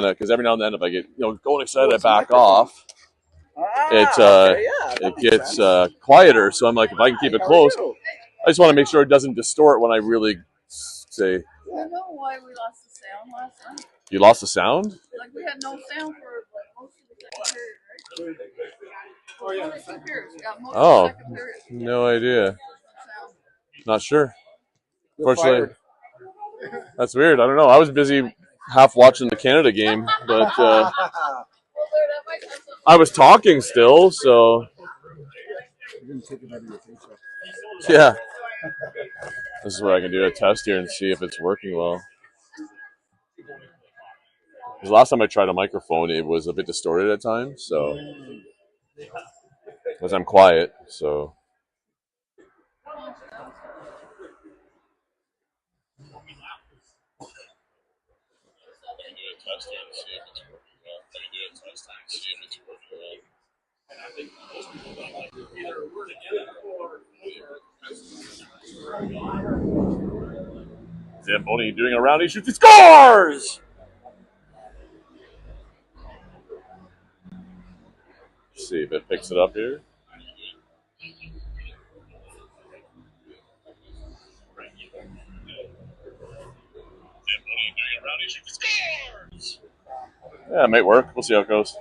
because every now and then if I get going excited, I back off. It gets quieter. So I'm like, if I can keep it close, I just want to make sure it doesn't distort when I really say. I don't know why we lost the sound last night. You lost the sound? Like we had no sound for most of the second period, right? Oh, no idea. Not sure. Fortunately, that's weird. I don't know. I was busy half watching the Canada game, but I was talking still, so yeah. This is where I can do a test here and see if it's working well. Because last time I tried a microphone, it was a bit distorted at times, so because I'm quiet, so. Zamboni doing a round, he shoots, he scores! Let's see if it picks it up here. Yeah, it might work. We'll see how it goes.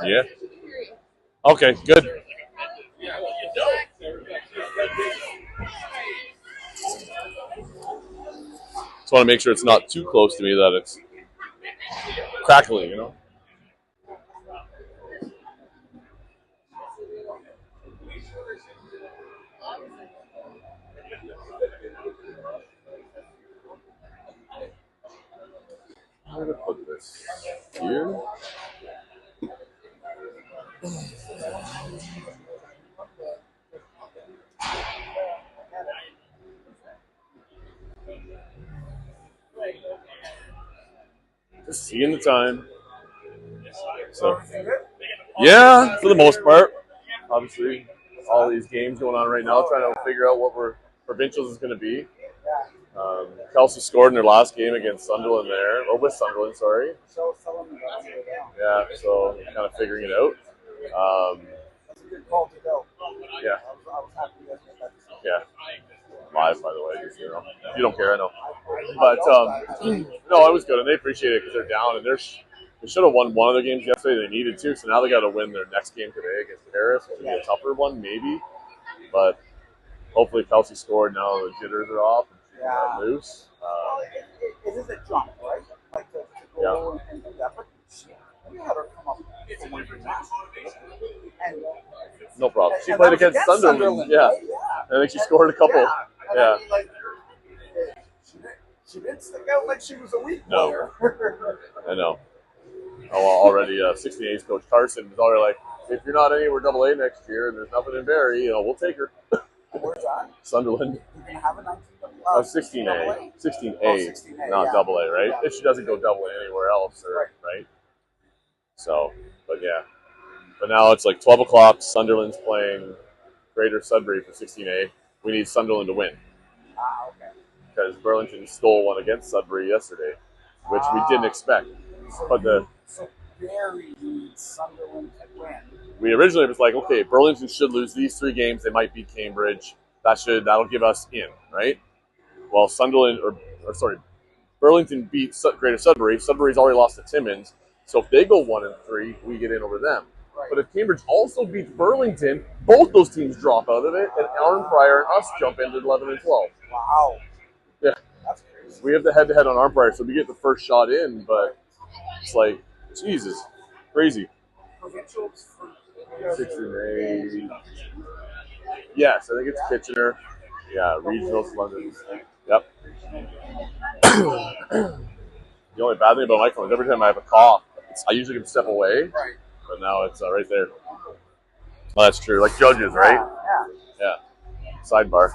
Yeah. Okay, good. Just want to make sure it's not too close to me that it's crackling, you know? I'm going to put this here. Just seeing the time. So, yeah, for the most part. Obviously, all these games going on right now, trying to figure out what our provincials is going to be. Kelsey scored in their last game against Sunderland there, or with Sunderland, sorry. Yeah, so kind of figuring it out. That's a good call to go. Yeah. I was happy you guys made that decision. Yeah. Live, by the way. Just, you don't care, I know. But, no, it was good, and they appreciate it because they're down, and they should have won one of their games yesterday. They needed to, so now they got to win their next game today against Paris, which will be a tougher one, maybe. But hopefully Kelsey scored. Now the jitters are off and she's not loose. It is a jump, right? Like to go and do that. But we had her come up from one match. No problem. She played against Sunderland. Yeah. I think she scored a couple. Yeah. She didn't stick out like she was a weak player. I know. Already 16A's Coach Carson was already like, if you're not anywhere AA next year and there's nothing in Barrie, we'll take her. Where's that? Sunderland. You can have a 19. 16A. 16A, not AA, right? Yeah. If she doesn't go AA anywhere else, right? So, but yeah. But now it's like 12 o'clock. Sunderland's playing Greater Sudbury for 16A. We need Sunderland to win. Okay. Because Burlington stole one against Sudbury yesterday, which we didn't expect. So Barrie needs Sunderland to win. We originally was like, okay, Burlington should lose these 3 games. They might beat Cambridge. That'll give us in, right? Well, Burlington beat Greater Sudbury. Sudbury's already lost to Timmins. So if they go 1-3, we get in over them. Right. But if Cambridge also beats Burlington, both those teams drop out of it, and Arn Pryor and us jump into 11-12. Wow. Yeah. That's crazy. We have the head-to-head on Arn Pryor, so we get the first shot in, but it's like, Jesus, crazy. Provincials for 16A. Yes, I think it's Kitchener. Yeah, regionals, London. Yep. The only bad thing about my phone is every time I have a cough, I usually can step away, Right. but now it's right there. Oh, that's true. Like judges, right? Yeah. Yeah. Sidebar.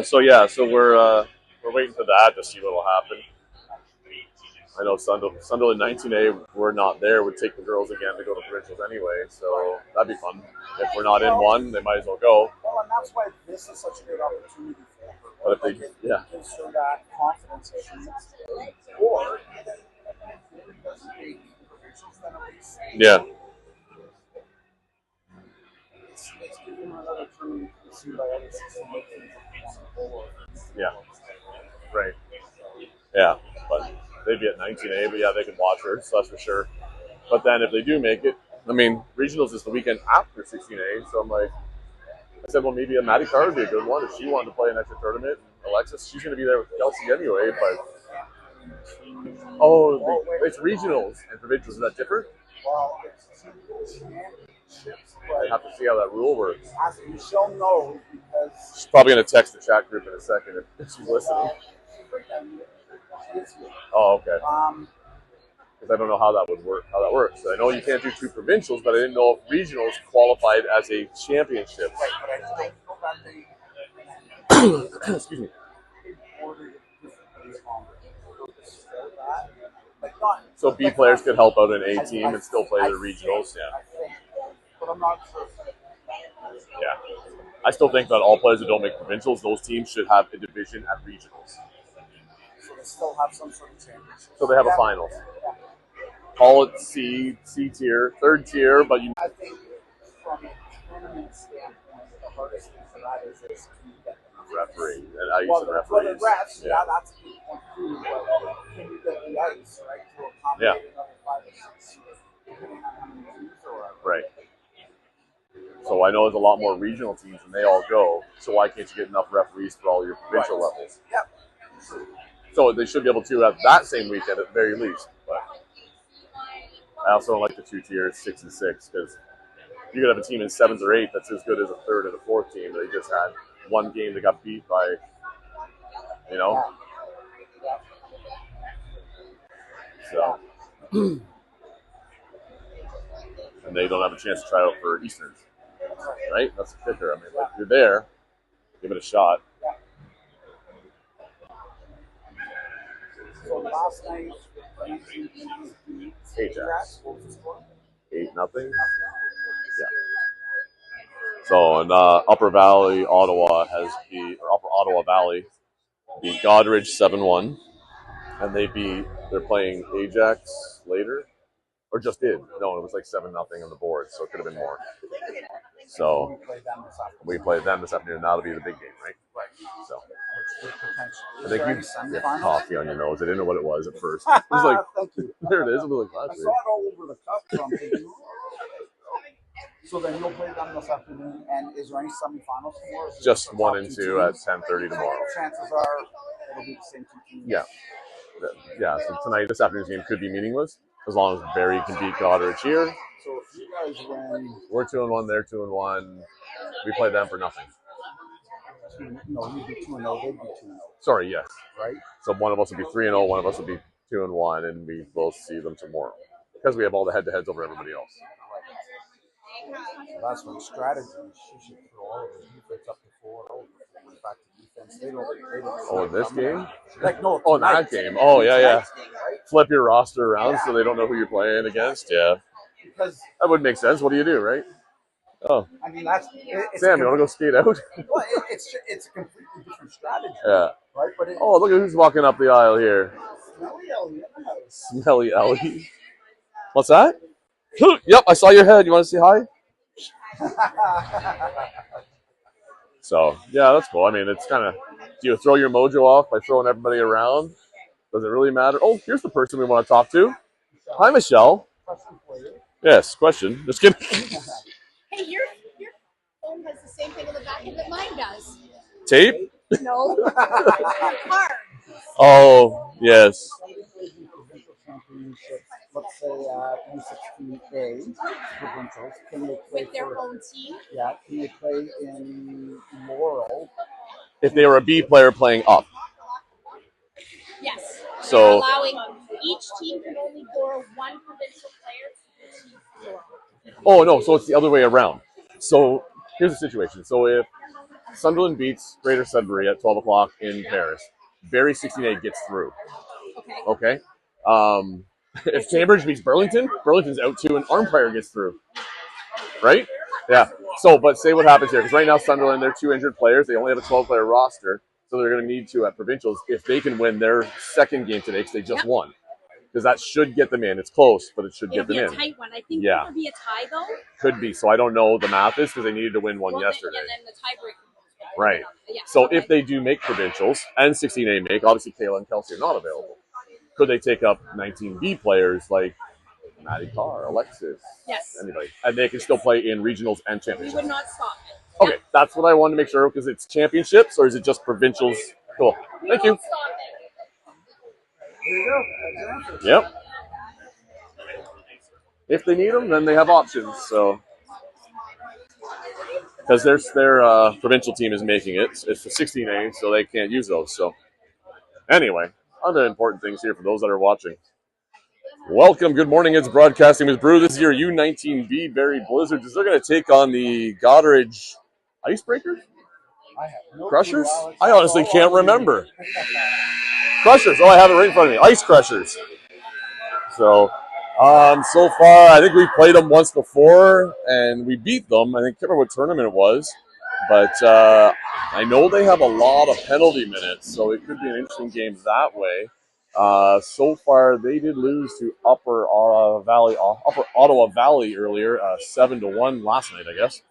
So we're waiting for that to see what will happen. I know Sunderland 19A, we're not there, would take the girls again to go to provincials anyway, so that'd be fun. If we're not in one, they might as well go. Well, and that's why this is such a good opportunity for her. But if Like, they, it yeah, gives her that confidence that she needs to do. Or, even if it doesn't make provincials, then at least yeah, it's giving her another opportunity to see by other system yeah, right, yeah. But they'd be at 19A, but yeah, they can watch her, so that's for sure. But then if they do make it, I mean, regionals is the weekend after 16A, so I'm like, I said, well, maybe a Maddie Carr would be a good one if she wanted to play an extra tournament. Alexis, she's going to be there with Kelsey anyway, but it's regionals and provincials. Is that different? Well, it's championships, I have to see how that rule works. as Michelle knows, because She's probably going to text the chat group in a second if she's listening. she is here. Oh, okay. Because I don't know how that works. I know you can't do two provincials, but I didn't know if regionals qualified as a championship. Right, but I don't know that they Excuse me. ordered it differently on purpose for that. Like not, So B like players not- could help out an A team and still play I the regionals. think, Yeah. I think, but I'm not sure. Yeah. I still think that all players that don't make provincials, those teams should have a division at regionals. So they still have some sort of championship. So they have a finals. Call it C tier, third tier, but you. I think from a tournament standpoint, the hardest thing for that is to get Referee, and I use well, the for referees. the refs, Yeah. that's a good point too. But can you get the ice right to accommodate Yeah. another 5 or 6, depending on how many teams or whatever? Right. So I know there's a lot more regional teams, and they all go. So why can't you get enough referees for all your provincial levels? Yep. So they should be able to have that same weekend at the very least. But I also don't like the two tiers, 6 and 6, because you could have a team in 7s or 8 that's as good as a third and a fourth team. They just had one game that got beat by, you know. Yeah. So, and they don't have a chance to try out for Easterns, right? That's the kicker. I mean, like, you're there, give it a shot. So last night, Ajax. 8-0. Yeah. Yeah. So in Upper Valley, Ottawa or Upper Ottawa Valley beat Goderich 7-1, and they're playing Ajax later, or just did. No, it was like 7-0 on the board, so it could have been more. So we play them this afternoon. That'll be the big game, right? So I think you have coffee on your nose. I didn't know what it was at first. It was like, thank you. there it is. It was like, I saw it all over the cup. So I'm thinking, so then you'll play them this afternoon, and is there any semifinals tomorrow? just 1 and 2 at 10:30 tomorrow. Chances are it'll be the same two teams. Yeah. Yeah, so this afternoon's game could be meaningless as long as Barrie can beat Goderich here. So if you guys win, We're 2-1, they're 2-1. We play them for nothing. you'd be 2-0, they'd be 2-0, Sorry, yes. right? So one of us will be 3-0, one of us will be 2-1, and we both see them tomorrow because we have all the head-to-heads over everybody else. So that's when strategy. She should throw all of the defense up to 4-0. Back to defense. They don't. Oh, in this game? Like no. Oh, in that game. Oh, yeah. Tonight's game, right? Flip your roster around so they don't know who you're playing against. Yeah, Because that would make sense. What do you do, right? Oh, I mean that's it's Sam, you want to go skate out? Well, it's a completely different strategy, Yeah. right? But it, Oh, look at who's walking up the aisle here. Smelly Ellie in the house. Smelly Ellie. What's that? Yep, I saw your head. You want to say hi? So, yeah, that's cool. I mean, it's kind of, do you throw your mojo off by throwing everybody around? Does it really matter? Oh, here's the person we want to talk to. Hi, Michelle. Question for you. Yes, question. Just kidding. Hey, your phone has the same thing in the back end that mine does. Tape? No. Card. Oh, yes. Championship, let's say U16A provincials. Can they play With their for, own team. Yeah, can they play in Laurel? If they were a B player playing up. Yes. So allowing each team can only borrow one provincial player. oh no, so it's the other way around. So here's the situation. So if Sunderland beats Greater Sudbury at 12 o'clock in Paris, Barrie 16A gets through. Okay. If Cambridge beats Burlington, Burlington's out too, and Armpire gets through. Right? Yeah. So, but say what happens here, because right now Sunderland, they're 2 injured players. They only have a 12-player roster, so they're going to need to at provincials if they can win their second game today, because they just won. Because that should get them in. It's close, but it should get them in. It'll be a tight one. I think it would be a tie, though. Could be. So I don't know the math is because they needed to win one yesterday. And then the tiebreaker. Right. So if they do make provincials and 16A make, obviously Kayla and Kelsey are not available. Could they take up 19B players like Maddie Carr, Alexis, anybody? And they can still play in regionals and championships. We would not stop it. Okay, that's what I wanted to make sure, because it's championships, or is it just provincials? Cool. Thank you. There you go. Yep. If they need them, then they have options. So, because their provincial team is making it, it's the 16A, so they can't use those. So, anyway, other important things here for those that are watching. Welcome, good morning. It's Broadcasting with Brew. This is your U19B Barrie Blizzards. They're going to take on the Goderich Icebreakers? Crushers? I honestly can't remember. Crushers. Oh, I have it right in front of me. Ice Crushers. So, so far, I think we played them once before, and we beat them. I can't remember what tournament it was. But I know they have a lot of penalty minutes, so it could be an interesting game that way. So far, they did lose to Upper Ottawa Valley earlier, 7-1 last night, I guess.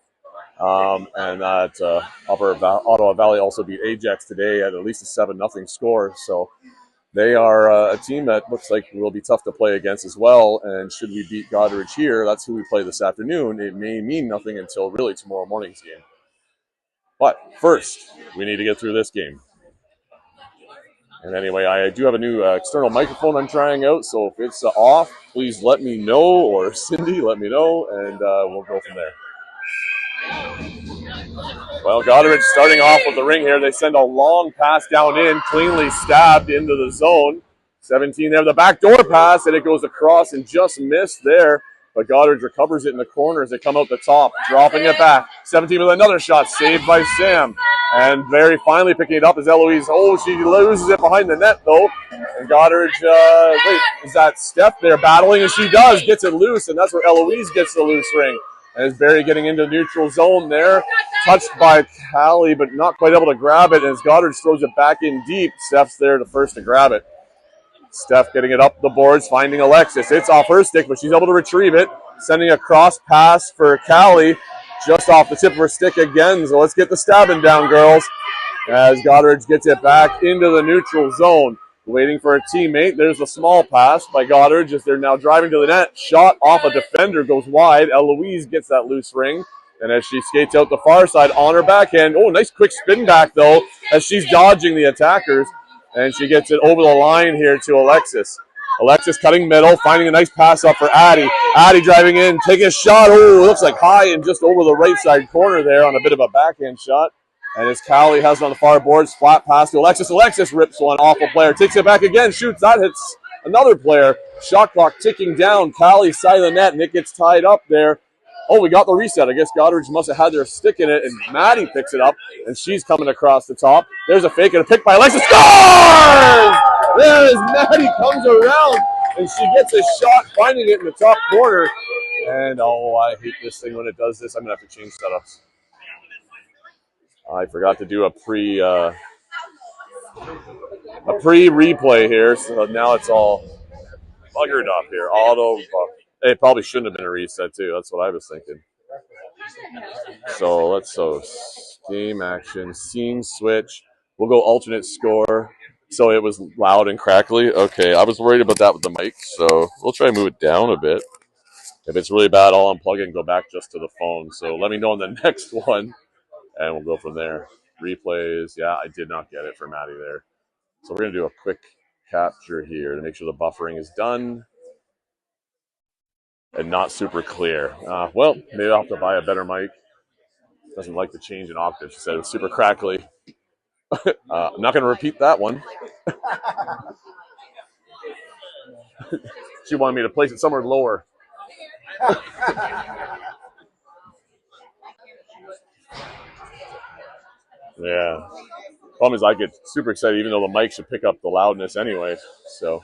And that Ottawa Valley also beat Ajax today at least a 7-0 score. So they are a team that looks like will be tough to play against as well. And should we beat Goderich here, that's who we play this afternoon. It may mean nothing until really tomorrow morning's game. But first, we need to get through this game. And anyway, I do have a new external microphone I'm trying out, so if it's off, please let me know, or Cindy, let me know, and we'll go from there. Well, Goderich starting off with the ring here. They send a long pass down in, cleanly stabbed into the zone. 17 there, the backdoor pass, and it goes across and just missed there. But Goderich recovers it in the corner as they come out the top, dropping it back. 17 with another shot, saved by Sam. And Barrie finally picking it up as Eloise. Oh, she loses it behind the net, though. And Goderich, wait, is that Steph there battling? And she does, gets it loose, and that's where Eloise gets the loose ring. And as Barrie getting into the neutral zone there, touched by Callie, but not quite able to grab it. And as Goderich throws it back in deep, Steph's there to first to grab it. Steph getting it up the boards, finding Alexis. It's off her stick, but she's able to retrieve it. Sending a cross pass for Callie, just off the tip of her stick again. So let's get the stabbing down, girls. As Goderich gets it back into the neutral zone. Waiting for a teammate. There's a small pass by Goderich as they're now driving to the net. Shot off a defender, goes wide. Eloise gets that loose ring. And as she skates out the far side on her backhand. Oh, nice quick spin back, though, as she's dodging the attackers. And she gets it over the line here to Alexis. Alexis cutting middle, finding a nice pass up for Addie. Addie driving in, taking a shot. Oh, looks like high and just over the right side corner there on a bit of a backhand shot. And as Callie has it on the far boards, flat pass to Alexis. Alexis rips one off a player, takes it back again, shoots. That hits another player. Shot clock ticking down. Callie side of the net, and it gets tied up there. Oh, we got the reset. I guess Goderich must have had their stick in it, and Maddie picks it up, and she's coming across the top. There's a fake and a pick by Alexis. Scores! There is Maddie comes around, and she gets a shot, finding it in the top corner. And, oh, I hate this thing when it does this. I'm going to have to change setups. I forgot to do a pre-replay here, so now it's all buggered up here. It probably shouldn't have been a reset, too. That's what I was thinking. So game action, scene switch. We'll go alternate score. So it was loud and crackly. Okay, I was worried about that with the mic, so we'll try to move it down a bit. If it's really bad, I'll unplug it and go back just to the phone. So let me know on the next one, and we'll go from there. Replays. Yeah, I did not get it for Maddie there. So we're going to do a quick capture here to make sure the buffering is done. And not super clear. Well, maybe I'll have to buy a better mic. Doesn't like to change in octave. She said it was super crackly. I'm not going to repeat that one. She wanted me to place it somewhere lower. Yeah. Problem is I get super excited even though the mic should pick up the loudness anyway. So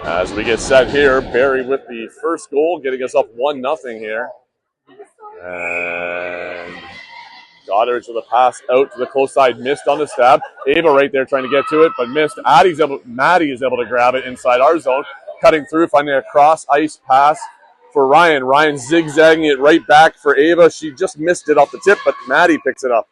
as we get set here, Barrie with the first goal, getting us up 1-0 here. And Goderich with a pass out to the close side, missed on the stab. Ava right there trying to get to it, but missed. Maddie is able to grab it inside our zone, cutting through, finding a cross ice pass for Ryan. Ryan zigzagging it right back for Ava. She just missed it off the tip, but Maddie picks it up.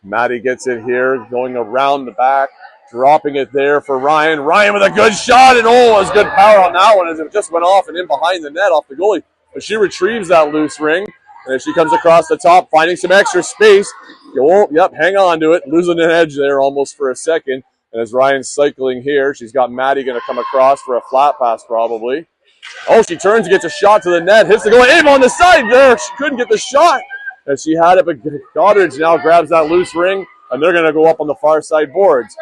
Maddie gets it here, going around the back, dropping it there for Ryan. Ryan with a good shot, and it was good power on that one as it just went off and in behind the net off the goalie. But she retrieves that loose ring, and as she comes across the top, finding some extra space. Yep, hang on to it, losing an edge there almost for a second. And as Ryan's cycling here, she's got Maddie going to come across for a flat pass probably. Oh, she turns, gets a shot to the net, hits the goal. Ava on the side there. She couldn't get the shot. And she had it, but Goderich now grabs that loose ring, and they're going to go up on the far side boards.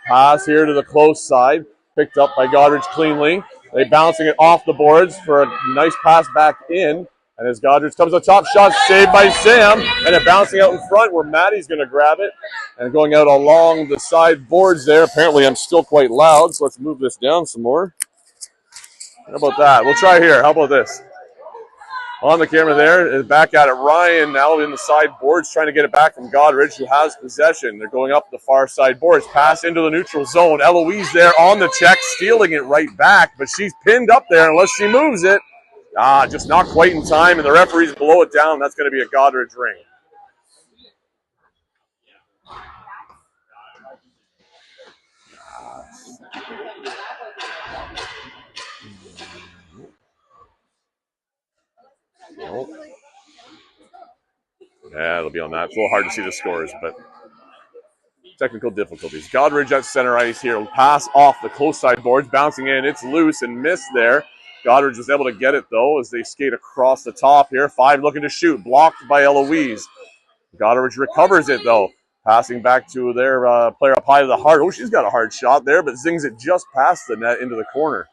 Pass here to the close side, picked up by Goderich cleanly. They bouncing it off the boards for a nice pass back in. And as Goderich comes to the top, shot saved by Sam, and it bouncing out in front where Maddie's going to grab it. And going out along the side boards there. Apparently I'm still quite loud, so let's move this down some more. How about that? We'll try here. How about this? On the camera there, back at it. Ryan now in the side boards trying to get it back from Goderich, who has possession. They're going up the far side boards. Pass into the neutral zone. Eloise there on the check, stealing it right back, but she's pinned up there unless she moves it. Just not quite in time, and the referees blow it down. That's going to be a Goderich ring. Nope. Yeah, it'll be on that. It's a little hard to see the scores, but technical difficulties. Goderich at center ice here. Pass off the close side boards, bouncing in. It's loose and missed there. Goderich was able to get it, though, as they skate across the top here. 5 looking to shoot. Blocked by Eloise. Goderich recovers it, though. Passing back to their player up high to the heart. Oh, she's got a hard shot there, but zings it just past the net into the corner.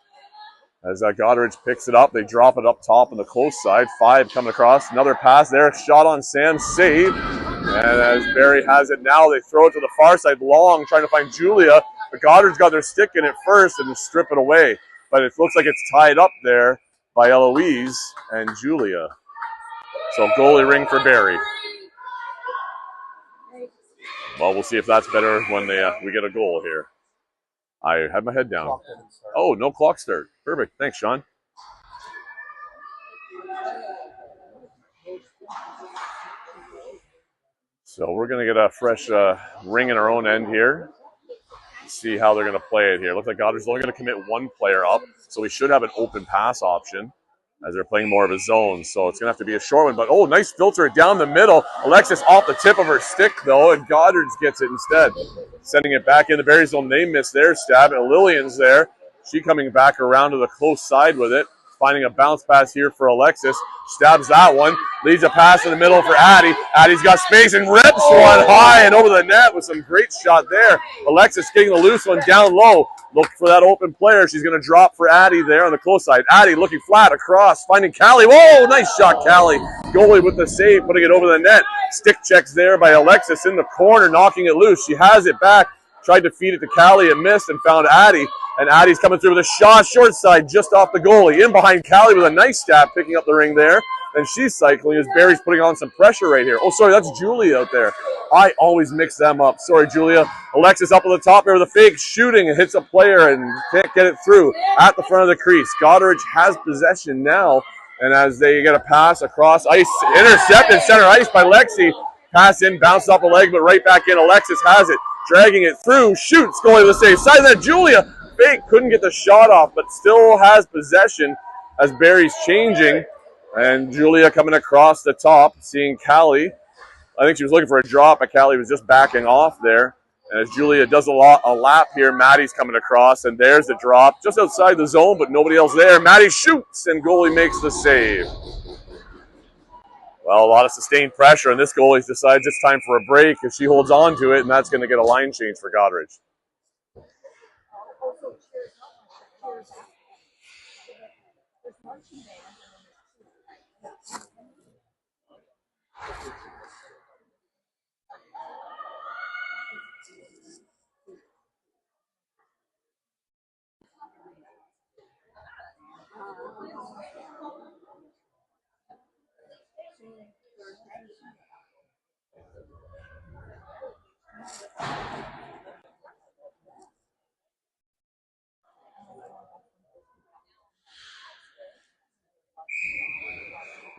As Goderich picks it up, they drop it up top on the close side. 5 coming across. Another pass there. Shot on Sam. Save. And as Barrie has it now, they throw it to the far side. Long trying to find Julia. But Goderich's got their stick in it first and strip it away. But it looks like it's tied up there by Eloise and Julia. So goalie ring for Barrie. Well, we'll see if that's better when we get a goal here. I had my head down. Oh, no clock start. Perfect. Thanks, Sean. So we're going to get a fresh ring in our own end here. See how they're going to play it here. Looks like Goderich's only going to commit 1 player up, so we should have an open pass option as they're playing more of a zone. So it's going to have to be a short one. But, oh, nice filter down the middle. Alexis off the tip of her stick, though, and Goderich gets it instead. Sending it back in the Barrie zone. They miss their stab, and Lillian's there. She coming back around to the close side with it. Finding a bounce pass here for Alexis. Stabs that one. Leads a pass in the middle for Addie. Addie's got space and rips one high and over the net with some great shot there. Alexis getting the loose one down low. Look for that open player. She's going to drop for Addie there on the close side. Addie looking flat across. Finding Callie. Whoa, nice shot, Callie. Goalie with the save, putting it over the net. Stick checks there by Alexis in the corner, knocking it loose. She has it back. Tried to feed it to Callie and missed and found Addie. And Addie's coming through with a shot, short side, just off the goalie. In behind Callie with a nice stab, picking up the ring there. And she's cycling as Barrie's putting on some pressure right here. Oh, sorry, that's Julia out there. I always mix them up. Sorry, Julia. Alexis up on the top there with a fake, shooting and hits a player and can't get it through at the front of the crease. Goderich has possession now. And as they get a pass across ice, intercepted center ice by Lexi. Pass in, bounced off a leg, but right back in. Alexis has it, dragging it through, shoots, goalie to the save. Side of that, Julia. Fake, couldn't get the shot off, but still has possession as Barrie's changing. And Julia coming across the top, seeing Callie. I think she was looking for a drop, but Callie was just backing off there. And as Julia does a lap here, Maddie's coming across, and there's the drop. Just outside the zone, but nobody else there. Maddie shoots, and goalie makes the save. Well, a lot of sustained pressure, and this goalie decides it's time for a break, and she holds on to it, and that's going to get a line change for Goderich.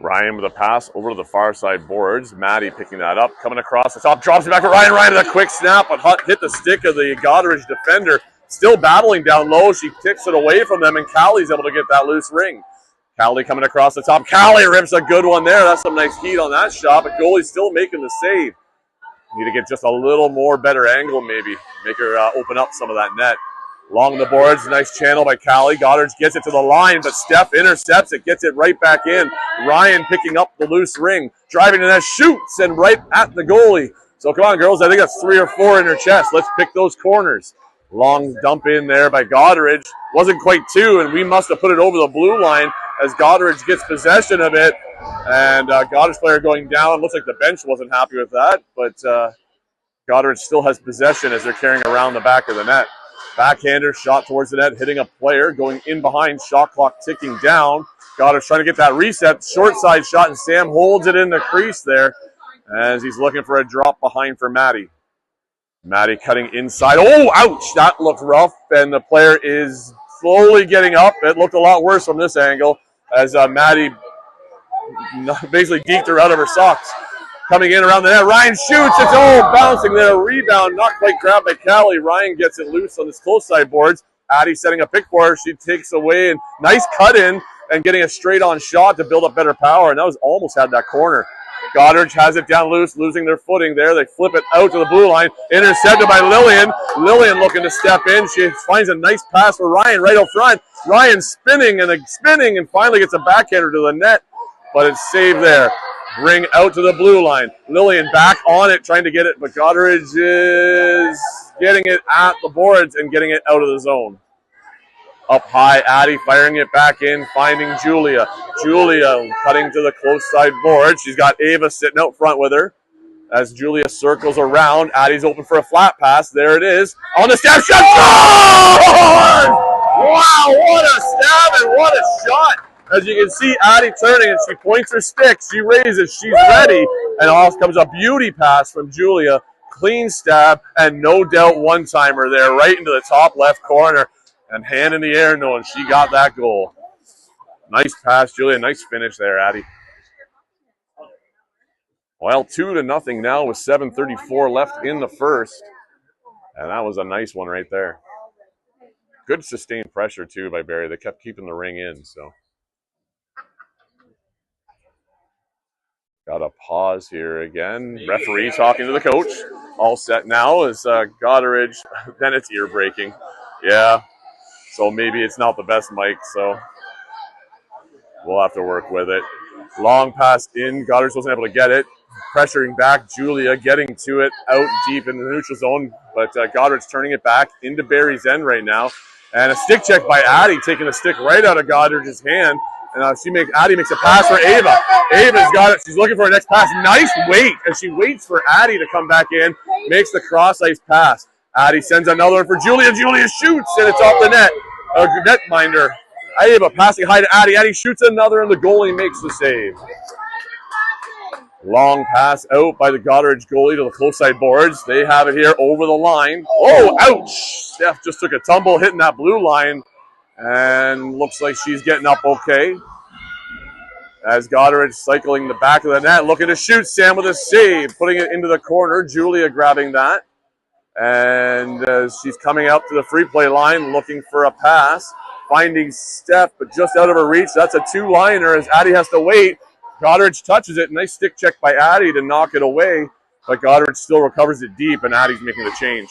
Ryan with a pass over to the far side boards. Maddie picking that up, coming across the top, drops it back to Ryan. Ryan with a quick snap, but hit the stick of the Goderich defender. Still battling down low. She kicks it away from them, and Callie's able to get that loose ring. Callie coming across the top. Callie rips a good one there. That's some nice heat on that shot, but goalie's still making the save. Need to get just a little more better angle maybe. Make her open up some of that net. Along the boards, nice channel by Callie. Goderich gets it to the line, but Steph intercepts it, gets it right back in. Ryan picking up the loose ring, driving to that, shoots, and right at the goalie. So come on, girls. I think that's 3 or 4 in her chest. Let's pick those corners. Long dump in there by Goderich. Wasn't quite 2, and we must have put it over the blue line as Goderich gets possession of it. And Goderich player going down. Looks like the bench wasn't happy with that, but Goderich still has possession as they're carrying around the back of the net. Backhander, shot towards the net, hitting a player, going in behind, shot clock ticking down. Goderich trying to get that reset, short side shot, and Sam holds it in the crease there as he's looking for a drop behind for Maddie. Maddie cutting inside. Oh, ouch! That looked rough, and the player is slowly getting up. It looked a lot worse from this angle as Maddie basically deked her out of her socks. Coming in around the net, Ryan shoots, it's bouncing there, rebound, not quite grabbed by Callie. Ryan gets it loose on this close side boards. Addie setting a pick for her, she takes away, and nice cut in, and getting a straight on shot to build up better power, and that was almost had that corner. Goderich has it down loose, losing their footing there. They flip it out to the blue line, intercepted by Lillian. Lillian looking to step in, she finds a nice pass for Ryan right out front. Ryan spinning and finally gets a backhander to the net, but it's saved there. Ring out to the blue line. Lillian back on it, trying to get it, but Goderich is getting it at the boards and getting it out of the zone. Up high, Addie firing it back in, finding Julia. Julia cutting to the close side board. She's got Ava sitting out front with her. As Julia circles around, Addie's open for a flat pass. There it is. On the stab shot. Wow, what a stab and what a shot. As you can see, Addie turning, and she points her stick. She raises. She's ready. And off comes a beauty pass from Julia. Clean stab, and no doubt one-timer there, right into the top left corner. And hand in the air, knowing she got that goal. Nice pass, Julia. Nice finish there, Addie. Well, 2-0 now with 7:34 left in the first. And that was a nice one right there. Good sustained pressure, too, by Barrie. They kept keeping the ring in, so. Got a pause here again. Referee talking to the coach. All set now is Goderich. Then it's ear breaking. Yeah. So maybe it's not the best mic, so we'll have to work with it. Long pass in. Goderich wasn't able to get it. Pressuring back. Julia getting to it out deep in the neutral zone. But Goderich turning it back into Barrie's end right now. And a stick check by Addie, taking the stick right out of Goderich's hand. And Addie makes a pass for Ava. Ava's got it. She's looking for her next pass. Nice wait. And she waits for Addie to come back in. Makes the cross-ice pass. Addie sends another one for Julia. Julia shoots, and it's off the net. Netminder. Ava passing high to Addie. Addie shoots another, and the goalie makes the save. Long pass out by the Goderich goalie to the close side boards. They have it here over the line. Oh, ouch! Steph just took a tumble hitting that blue line. And looks like she's getting up okay. As Goderich cycling the back of the net, looking to shoot. Sam with a save, putting it into the corner. Julia grabbing that. And she's coming out to the free play line, looking for a pass. Finding Steph, but just out of her reach. That's a two-liner as Addie has to wait. Goderich touches it. Nice stick check by Addie to knock it away. But Goderich still recovers it deep, and Addie's making the change.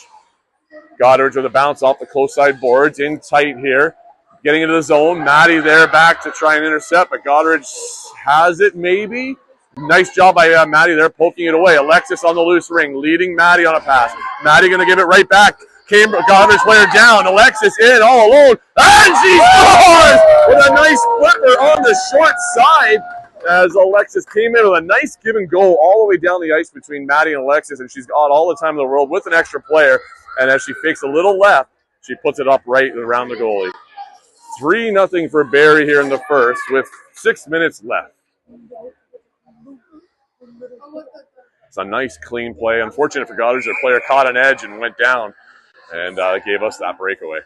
Goderich with a bounce off the close side boards. In tight here. Getting into the zone. Maddie there back to try and intercept, but Goderich has it maybe. Nice job by Maddie there, poking it away. Alexis on the loose ring, leading Maddie on a pass. Maddie going to give it right back. Goderich player down. Alexis in all alone. And she scores with a nice flipper on the short side as Alexis came in with a nice give and go all the way down the ice between Maddie and Alexis. And she's got all the time in the world with an extra player. And as she fakes a little left, she puts it up right around the goalie. 3-0 for Barrie here in the first with 6 minutes left. It's a nice, clean play. Unfortunate for Goderich, their player caught an edge and went down and gave us that breakaway.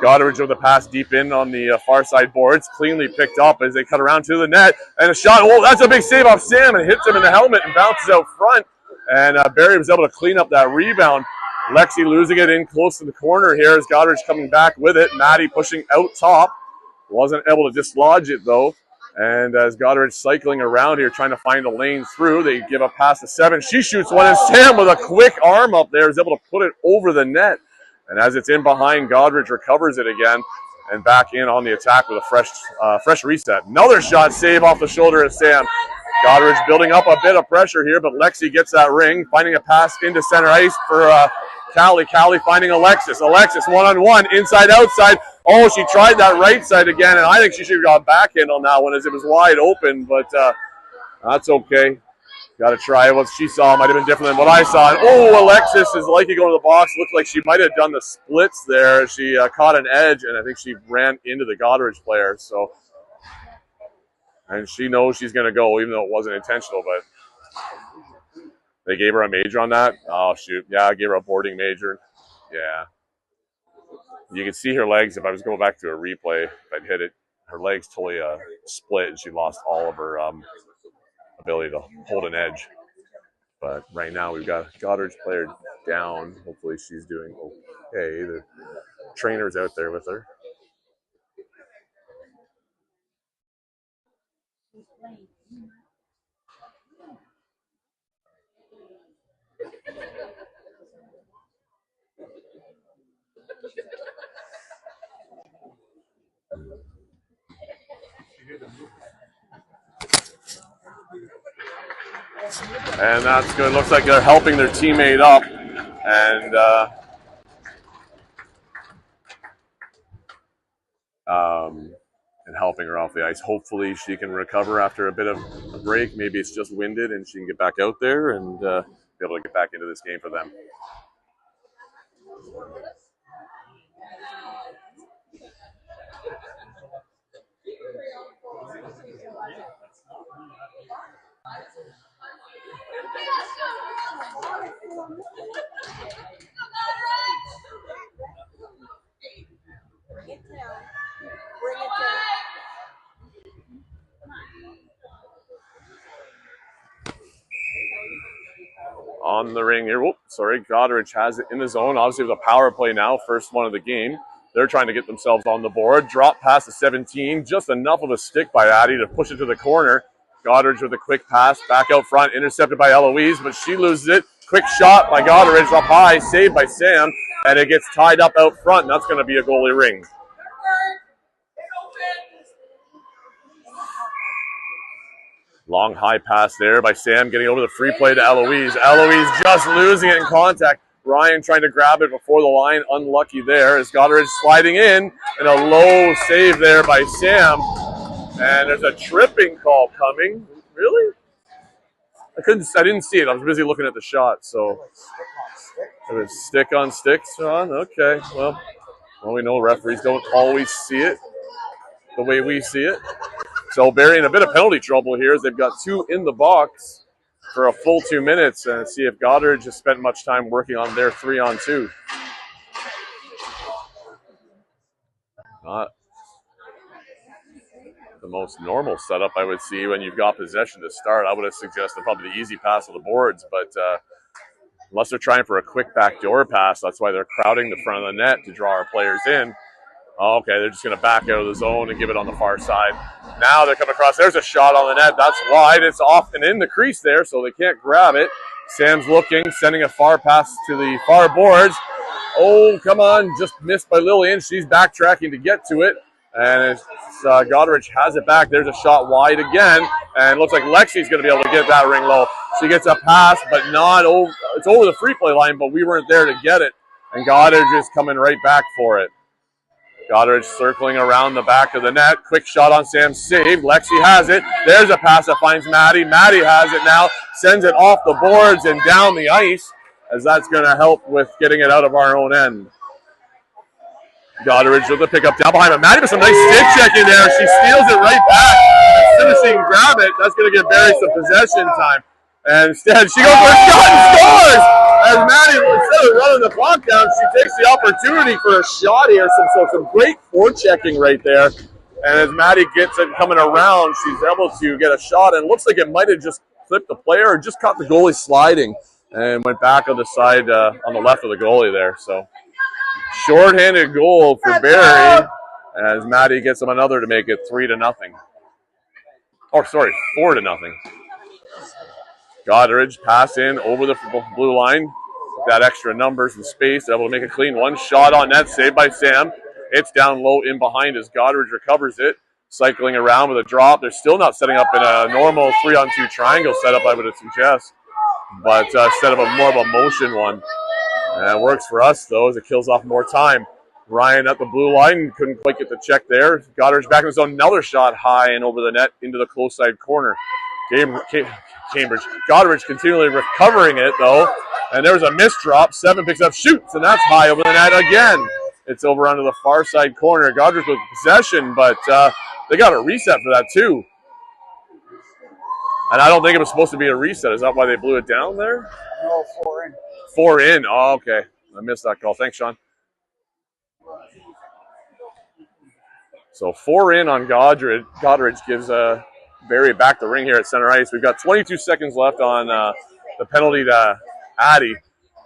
Goderich with a pass deep in on the far side boards, cleanly picked up as they cut around to the net. And a shot, oh, that's a big save off Sam, and hits him in the helmet and bounces out front. And Barrie was able to clean up that rebound. Lexi losing it in close to the corner here as Goderich coming back with it. Maddie pushing out top. Wasn't able to dislodge it, though. And as Goderich cycling around here, trying to find a lane through, they give a pass to Seven. She shoots one, and Sam with a quick arm up there is able to put it over the net. And as it's in behind, Goderich recovers it again and back in on the attack with a fresh reset. Another shot save off the shoulder of Sam. Goderich building up a bit of pressure here, but Lexi gets that ring, finding a pass into center ice for Callie. Callie finding Alexis. Alexis one-on-one, inside-outside. Oh, she tried that right side again, and I think she should have got backhand on that one as it was wide open, but that's okay. Got to try. What she saw might have been different than what I saw. And, oh, Alexis is likely going to the box. Looked like she might have done the splits there. She caught an edge, and I think she ran into the Goderich player. So, and she knows she's going to go, even though it wasn't intentional, but they gave her a major on that. Oh, shoot. Yeah, I gave her a boarding major. Yeah. You can see her legs. If I was going back to a replay, if I'd hit it, her legs totally split, and she lost all of her ability to hold an edge. But right now we've got Goderich player down. Hopefully she's doing okay. The trainer's out there with her. And that's good. Looks like they're helping their teammate up. And helping her off the ice. Hopefully she can recover after a bit of a break. Maybe it's just winded and she can get back out there and be able to get back into this game for them. On the ring here. Goderich has it in the zone. Obviously with a power play now, first one of the game. They're trying to get themselves on the board. Drop pass to 17. Just enough of a stick by Addie to push it to the corner. Goderich with a quick pass back out front, intercepted by Eloise, but she loses it. Quick shot by Goderich up high, saved by Sam, and it gets tied up out front, and that's going to be a goalie ring. Long high pass there by Sam, getting over the free play to Eloise. Eloise just losing it in contact. Ryan trying to grab it before the line. Unlucky there as Goderich sliding in. And a low save there by Sam. And there's a tripping call coming. Really? I didn't see it. I was busy looking at the shot. So it was stick on sticks, Sean. Okay. Well, we know referees don't always see it the way we see it. So Barrie in a bit of penalty trouble here as they've got two in the box for a full 2 minutes, and see if Goderich has spent much time working on their 3-on-2. Not the most normal setup I would see when you've got possession to start. I would have suggested probably the easy pass on the boards, but unless they're trying for a quick backdoor pass, that's why they're crowding the front of the net to draw our players in. Oh, okay, they're just going to back out of the zone and give it on the far side. Now they're coming across. There's a shot on the net. That's wide. It's off and in the crease there, so they can't grab it. Sam's looking, sending a far pass to the far boards. Oh, come on. Just missed by Lillian. She's backtracking to get to it. And it's, Goderich has it back. There's a shot wide again. And it looks like Lexi's going to be able to get that ring low. She gets a pass, but not over. It's over the free play line, but we weren't there to get it. And Goderich is coming right back for it. Goderich circling around the back of the net. Quick shot on Sam, saved. Lexi has it. There's a pass that finds Maddie. Maddie has it now. Sends it off the boards and down the ice, as that's going to help with getting it out of our own end. Goderich with the pickup down behind him. Maddie with some nice stick check in there. She steals it right back. As soon as she can grab it, that's going to give Barrie some possession time. And instead, she goes for a shot and scores! As Maddie, instead of running the clock down, she takes the opportunity for a shot here. Some great forechecking right there. And as Maddie gets it coming around, she's able to get a shot. And it looks like it might have just clipped the player or just caught the goalie sliding and went back on the side on the left of the goalie there. So short-handed goal for Barrie as Maddie gets them another to make it 3-0. Oh, sorry, 4-0. Goderich pass in over the blue line. With that extra numbers and space, able to make a clean one. Shot on net, saved by Sam. It's down low in behind as Goderich recovers it. Cycling around with a drop. They're still not setting up in a normal 3-on-2 triangle setup, I would suggest. But instead of more of a motion one. And it works for us, though, as it kills off more time. Ryan at the blue line, couldn't quite get the check there. Goderich back in his own, another shot high and over the net into the close side corner. Cambridge. Goderich continually recovering it, though. And there's a missed drop. 7 picks up, shoots, and that's high over the net again. It's over onto the far side corner. Goderich with possession, but they got a reset for that, too. And I don't think it was supposed to be a reset. Is that why they blew it down there? No, 4 in. 4 in. Oh, okay. I missed that call. Thanks, Sean. So 4 in on Goderich. Goderich gives Barrie back the ring here at center ice. We've got 22 seconds left on the penalty to Addie,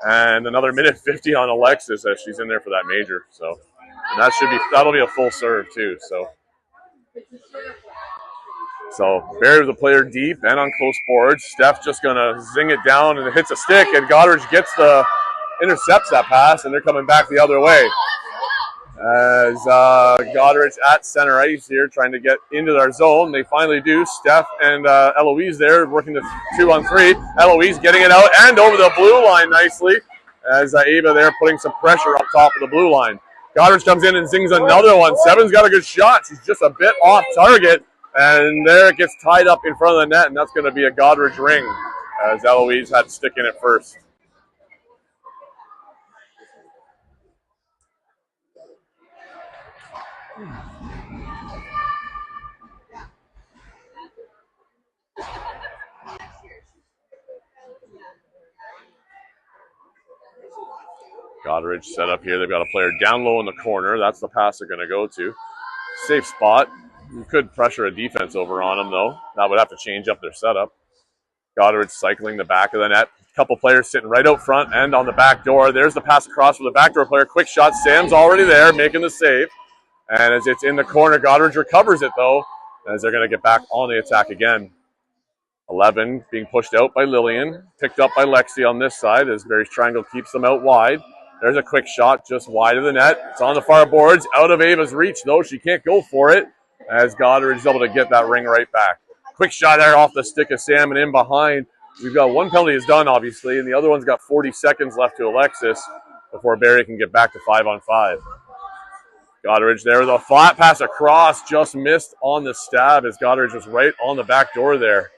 and another minute 50 on Alexis as she's in there for that major. So, and that'll be a full serve too. So Barrie with the player deep and on close boards. Steph just gonna zing it down and it hits a stick, and Goderich intercepts that pass, and they're coming back the other way. As Goderich at center ice here, trying to get into their zone. They finally do. Steph and Eloise there working the 2-on-3. Eloise getting it out and over the blue line nicely. As Ava there putting some pressure up top of the blue line. Goderich comes in and zings another one. Seven's got a good shot. She's just a bit off target. And there it gets tied up in front of the net, and that's going to be a Goderich ring, as Eloise had to stick in it first. Goderich set up here. They've got a player down low in the corner. That's the pass they're going to go to. Safe spot. You could pressure a defense over on them, though. That would have to change up their setup. Goderich cycling the back of the net. A couple players sitting right out front and on the back door. There's the pass across for the backdoor player. Quick shot. Sam's already there, making the save. And as it's in the corner, Goderich recovers it, though, as they're going to get back on the attack again. 11 being pushed out by Lillian. Picked up by Lexi on this side as Barrie's triangle keeps them out wide. There's a quick shot just wide of the net. It's on the far boards. Out of Ava's reach, though. She can't go for it as Goderich is able to get that ring right back. Quick shot there off the stick of Sam and in behind. We've got one penalty is done, obviously, and the other one's got 40 seconds left to Alexis before Barrie can get back to 5-on-5. Goderich there with a flat pass across. Just missed on the stab as Goderich was right on the back door there.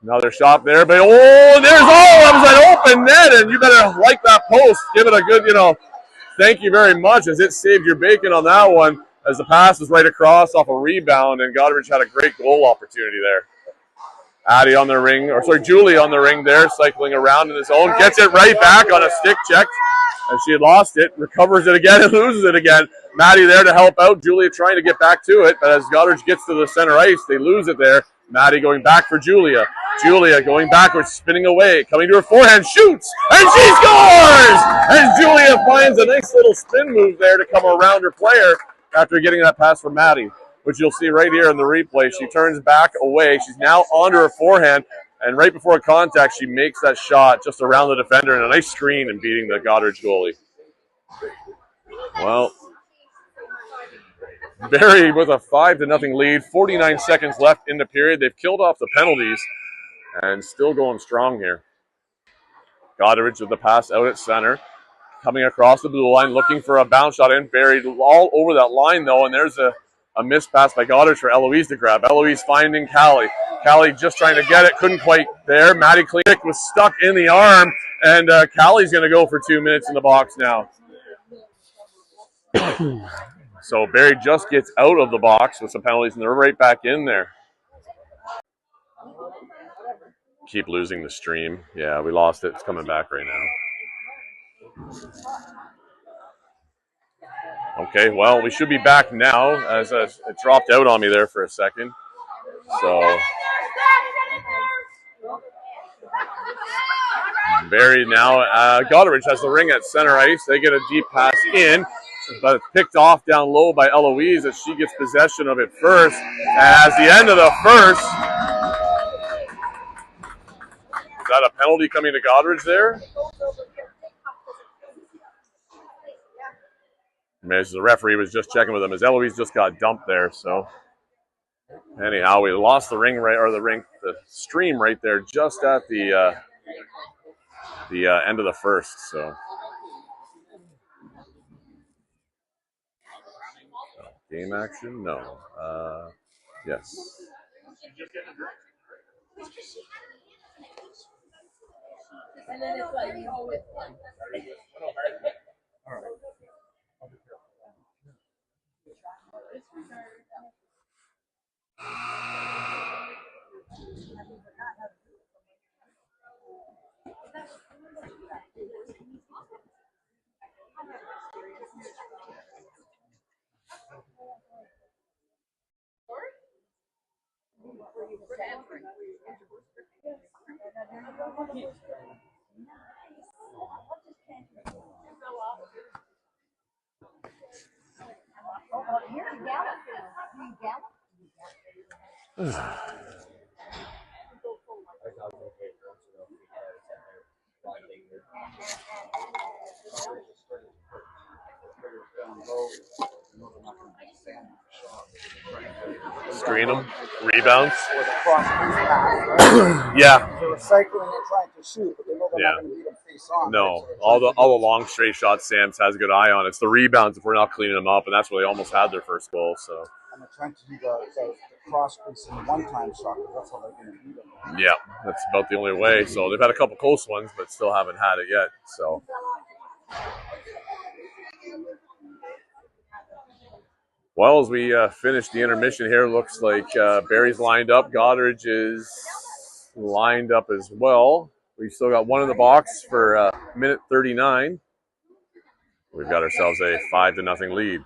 Another shot there, but that was an open net, and you better like that post. Give it a good, thank you very much, as it saved your bacon on that one, as the pass was right across off a rebound, and Goderich had a great goal opportunity there. Julie on the ring there, cycling around in his own, gets it right back on a stick check, and she had lost it, recovers it again and loses it again. Maddie there to help out, Julia trying to get back to it, but as Goderich gets to the center ice, they lose it there. Maddie going back for Julia. Julia going backwards, spinning away, coming to her forehand, shoots, and she scores! And Julia finds a nice little spin move there to come around her player after getting that pass from Maddie, which you'll see right here in the replay. She turns back away. She's now onto her forehand, and right before contact, she makes that shot just around the defender and a nice screen and beating the Goderich goalie. Well, Barrie with a 5-0 lead. 49 seconds left in the period. They've killed off the penalties and still going strong here. Goderich with the pass out at center. Coming across the blue line, looking for a bounce shot in. Buried all over that line, though, and there's a missed pass by Goderich for Eloise to grab. Eloise finding Callie. Callie just trying to get it, couldn't quite there. Maddie Klinik was stuck in the arm, and Callie's going to go for 2 minutes in the box now. So Barrie just gets out of the box with some penalties, and they're right back in there. Keep losing the stream. Yeah, we lost it. It's coming back right now. Okay, well, we should be back now, as it dropped out on me there for a second. So Barrie now, Goderich has the ring at center ice. They get a deep pass in, but it's picked off down low by Eloise as she gets possession of it first. And as the end of the first, is that a penalty coming to Goderich there? As the referee was just checking with him, as Eloise just got dumped there. So anyhow, we lost the ring right, or the stream right there, just at the end of the first. So game action, no. Yes. Screen them, rebounds. Yeah. They're recycling and trying to shoot, but they know they're not going to beat them face on. No, all the long straight shots Sam's has a good eye on. It's the rebounds if we're not cleaning them up, and that's where they almost had their first goal. So. And they're trying to do the cross crease and one-time shot, because that's how they're going to beat them. Yeah, that's about the only way. So they've had a couple close ones, but still haven't had it yet. So. Well, as we finish the intermission here, looks like Barrie's lined up. Goderich is lined up as well. We've still got one in the box for minute 39. We've got ourselves a 5-0 lead.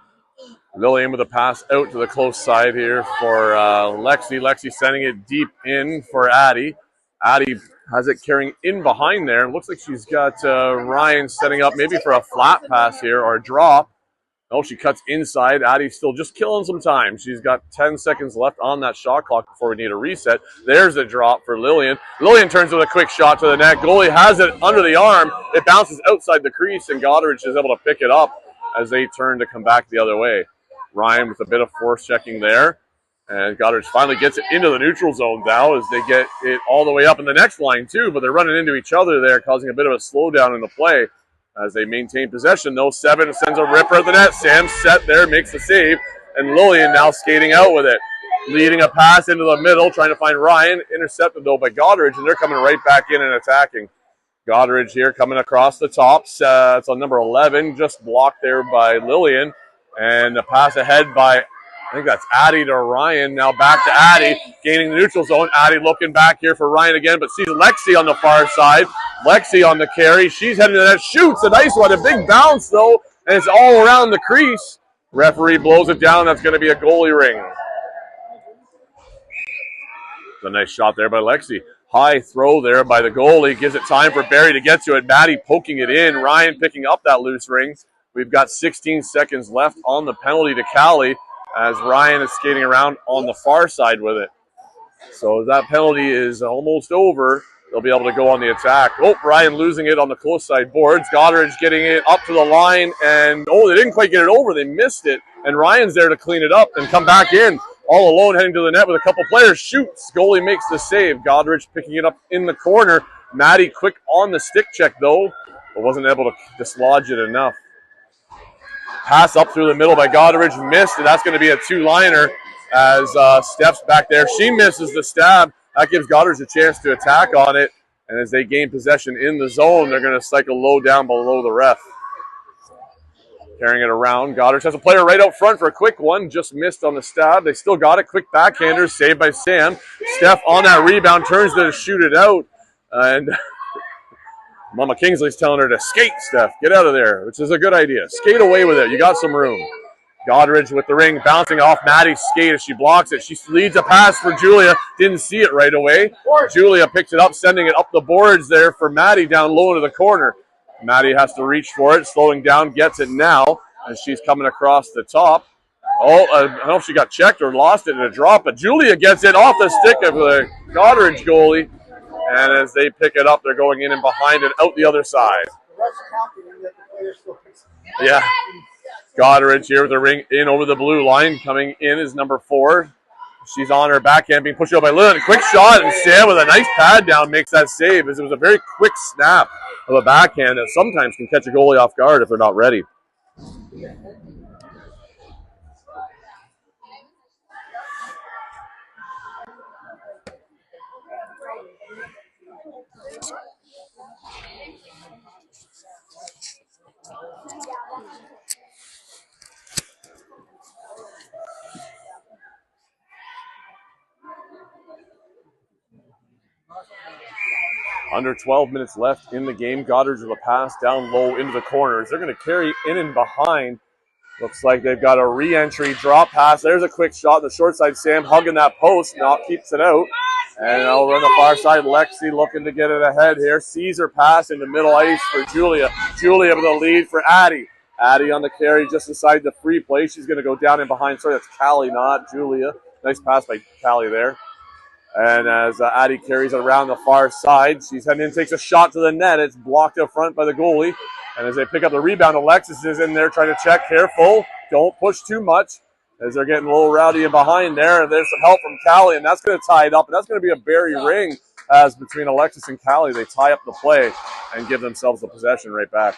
Lillian with a pass out to the close side here for Lexi. Lexi sending it deep in for Addie. Addie has it carrying in behind there. Looks like she's got Ryan setting up maybe for a flat pass here or a drop. Oh, she cuts inside. Addie's still just killing some time. She's got 10 seconds left on that shot clock before we need a reset. There's a drop for Lillian. Lillian turns with a quick shot to the net. Goalie has it under the arm. It bounces outside the crease, and Goderich is able to pick it up as they turn to come back the other way. Ryan with a bit of force checking there. And Goderich finally gets it into the neutral zone now as they get it all the way up in the next line too, but they're running into each other there, causing a bit of a slowdown in the play. As they maintain possession, though, Seven sends a ripper at the net. Sam set there, makes the save, and Lillian now skating out with it. Leading a pass into the middle, trying to find Ryan. Intercepted, though, by Goderich, and they're coming right back in and attacking. Goderich here coming across the tops. It's on number 11, just blocked there by Lillian. And a pass ahead by, I think that's Addie to Ryan. Now back to Addie, gaining the neutral zone. Addie looking back here for Ryan again, but sees Lexi on the far side. Lexi on the carry. She's heading to that. Shoots a nice one. A big bounce, though, and it's all around the crease. Referee blows it down. That's going to be a goalie ring. It's a nice shot there by Lexi. High throw there by the goalie. Gives it time for Barrie to get to it. Maddie poking it in. Ryan picking up that loose ring. We've got 16 seconds left on the penalty to Callie as Ryan is skating around on the far side with it. So that penalty is almost over. they'll be able to go on the attack. Oh, Ryan losing it on the close side boards. Goderich getting it up to the line, and they didn't quite get it over. They missed it, and Ryan's there to clean it up and come back in. All alone heading to the net with a couple players. Shoots. Goalie makes the save. Goderich picking it up in the corner. Maddie quick on the stick check, though, but wasn't able to dislodge it enough. Pass up through the middle by Goderich. Missed, and that's going to be a two-liner as Steph's back there. She misses the stab. That gives Goderich a chance to attack on it. And as they gain possession in the zone, they're going to cycle low down below the ref. Carrying it around. Goderich has a player right out front for a quick one. Just missed on the stab. They still got it. Quick backhander. Saved by Sam. Steph on that rebound. Turns to shoot it out. And Mama Kingsley's telling her to skate, Steph. Get out of there, which is a good idea. Skate away with it. You got some room. Goderich with the ring, bouncing off Maddie's skate as she blocks it. She leads a pass for Julia. Didn't see it right away. Julia picks it up, sending it up the boards there for Maddie down low into the corner. Maddie has to reach for it, slowing down, gets it now, and she's coming across the top. I don't know if she got checked or lost it in a drop, but Julia gets it off the stick of the Goderich goalie. And as they pick it up, they're going in and behind and out the other side. Yeah. Goderich here with the ring in over the blue line. Coming in is number 4. She's on her backhand, being pushed out by Lynn. Quick shot, and Sam with a nice pad down makes that save, as it was a very quick snap of a backhand that sometimes can catch a goalie off guard if they're not ready. Under 12 minutes left in the game. Goderich with a pass down low into the corners. They're going to carry in and behind. Looks like they've got a re-entry drop pass. There's a quick shot. The short side, Sam hugging that post. Now keeps it out. And over on the far side, Lexi looking to get it ahead here. Sees her pass into middle ice for Julia. Julia with a lead for Addie. Addie on the carry just inside the free play. She's going to go down in behind. Sorry, that's Callie, not Julia. Nice pass by Callie there. And as Addie carries it around the far side, she's heading in, takes a shot to the net. It's blocked up front by the goalie. And as they pick up the rebound, Alexis is in there trying to check. Careful. Don't push too much as they're getting a little rowdy in behind there. And there's some help from Callie, and that's going to tie it up. And that's going to be a Barrie ring as between Alexis and Callie, they tie up the play and give themselves the possession right back.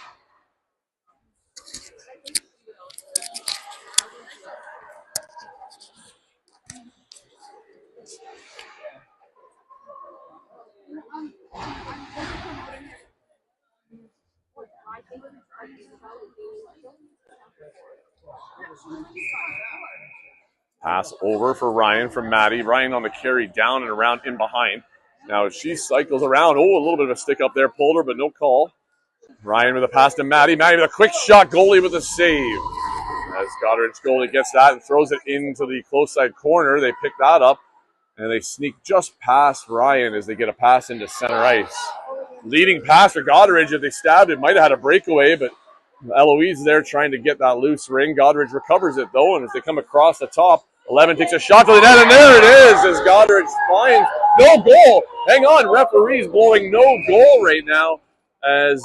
Pass over for Ryan from Maddie. Ryan on the carry down and around in behind. Now she cycles around. Oh, a little bit of a stick up there. Pulled her, but no call. Ryan with a pass to Maddie. Maddie with a quick shot. Goalie with a save. As Goderich goalie gets that and throws it into the close side corner. They pick that up, and they sneak just past Ryan as they get a pass into center ice. Leading pass for Goderich. If they stabbed it, might have had a breakaway, but Eloise is there trying to get that loose ring. Goderich recovers it, though, and as they come across the top, 11 takes a shot to the net, and there it is as Goderich finds no goal. Hang on, referee's blowing no goal right now as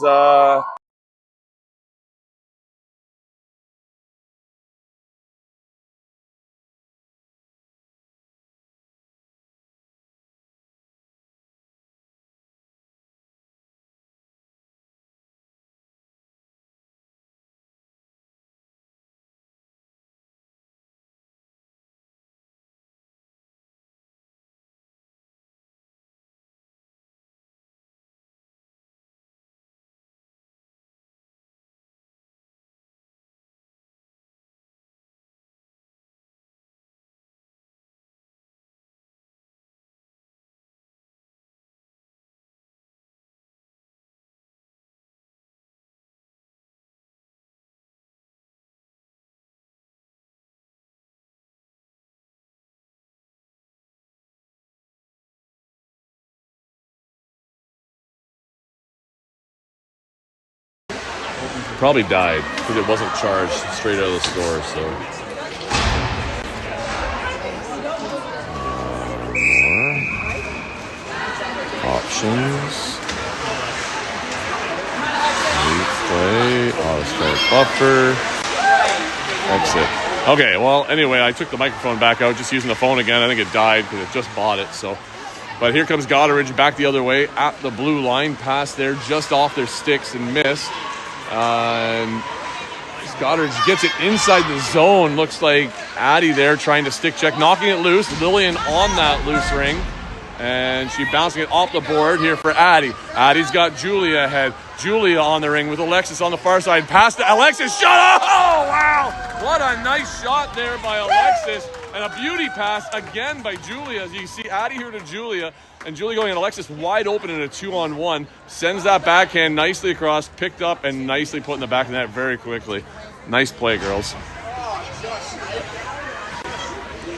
probably died because it wasn't charged straight out of the store. So pop options. Replay. Oh, start buffer. Exit. Okay, well, anyway, I took the microphone back out, just using the phone again. I think it died because it just bought it, so. But here comes Goderich back the other way at the blue line. Pass there just off their sticks and missed. And Goderich gets it inside the zone. Looks like Addie there trying to stick check, knocking it loose. Lillian on that loose ring. And she bouncing it off the board here for Addie. Addie's got Julia ahead. Julia on the ring with Alexis on the far side. Pass to Alexis. Shot! Oh, wow! What a nice shot there by Alexis. And a beauty pass again by Julia. As you can see, Addie here to Julia. And Julia going at Alexis wide open in a 2-on-1. Sends that backhand nicely across. Picked up and nicely put in the back of the net very quickly. Nice play, girls.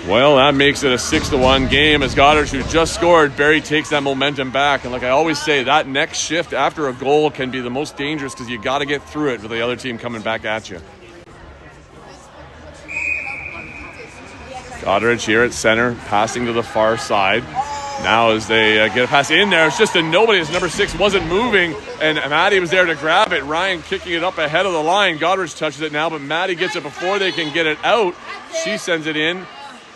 Well, that makes it a 6-1 game as Goderich, who just scored, Barrie takes that momentum back. And like I always say, that next shift after a goal can be the most dangerous because you got to get through it with the other team coming back at you. Goderich here at center, passing to the far side. Now as they get a pass in there, it's just a nobody as number 6 wasn't moving, and Maddie was there to grab it. Ryan kicking it up ahead of the line. Goderich touches it now, but Maddie gets it before they can get it out. She sends it in.